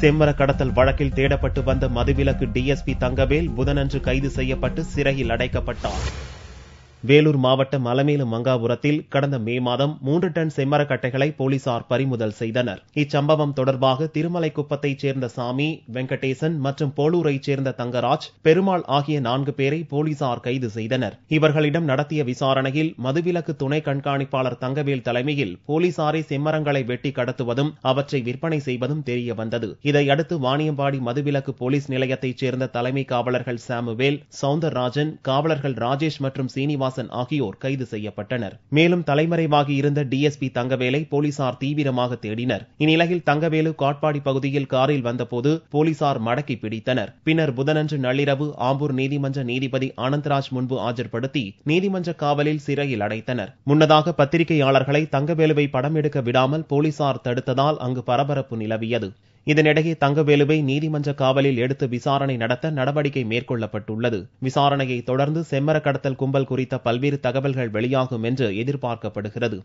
செம்மர கடத்தல் வழக்கில் தேடப்பட்டு வந்த மதுவிலக்கு டிஎஸ்பி தங்கவேல் புதனன்று கைது செய்யப்பட்டு சிறையில் அடைக்கப்பட்டார். வேலூர் மாவட்டம் அலமேலு மங்காபுரத்தில் கடந்த மே மாதம் 3 டன் செம்மரக்கட்டைகளை போலீசார் பறிமுதல் செய்தனர். இச்சம்பவம் தொடர்பாக திருமலைக்குப்பத்தைச் சேர்ந்த சாமி, வெங்கடேசன் மற்றும் போலூரைச் சேர்ந்த தங்கராஜ், பெருமாள் ஆகிய 4 பேரை போலீசார் கைது செய்தனர். இவர்களிடம் நடத்திய விசாரணையில் மதுவிலக்கு துணை கண்காணிப்பாளர் தங்கவேல் தலைமையில் போலீசாரை செம்மரங்களை வெட்டி கடத்துவதும் அவற்றை விற்பனை செய்வதும் தெரிய வந்தது. இதையடுத்து வாணியம்பாடி மதுவிலக்கு போலீஸ் நிலையத்தைச் சேர்ந்த தலைமை காவலர்கள் சாமுவேல், சவுந்தரராஜன், காவலர்கள் ராஜேஷ் மற்றும் சீனிவாசன் ஆகியோர் கைது செய்யப்பட்டனர். மேலும் தலைமறைவாகி இருந்த டிஎஸ்பி தங்கவேலை போலீசார் தீவிரமாக தேடினர். இந்நிலையில் தங்கவேலு காட்பாடி பகுதியில் காரில் வந்தபோது போலீசார் மடக்கி பிடித்தனர். பின்னர் புதனன்று நள்ளிரவு ஆம்பூர் நீதிமன்ற நீதிபதி ஆனந்தராஜ் முன்பு ஆஜர்படுத்தி நீதிமன்ற காவலில் சிறையில் அடைத்தனர். முன்னதாக பத்திரிகையாளர்களை தங்கவேலுவை படம் எடுக்க விடாமல் போலீசார் தடுத்ததால் அங்கு பரபரப்பு நிலவியது. இதனிடையே தங்கவேலுவை நீதிமன்ற காவலில் எடுத்து விசாரணை நடத்த நடவடிக்கை மேற்கொள்ளப்பட்டுள்ளது. விசாரணையை தொடர்ந்து செம்மர கடத்தல் கும்பல் குறித்த பல்வேறு தகவல்கள் வெளியாகும் என்று எதிர்பார்க்கப்படுகிறது.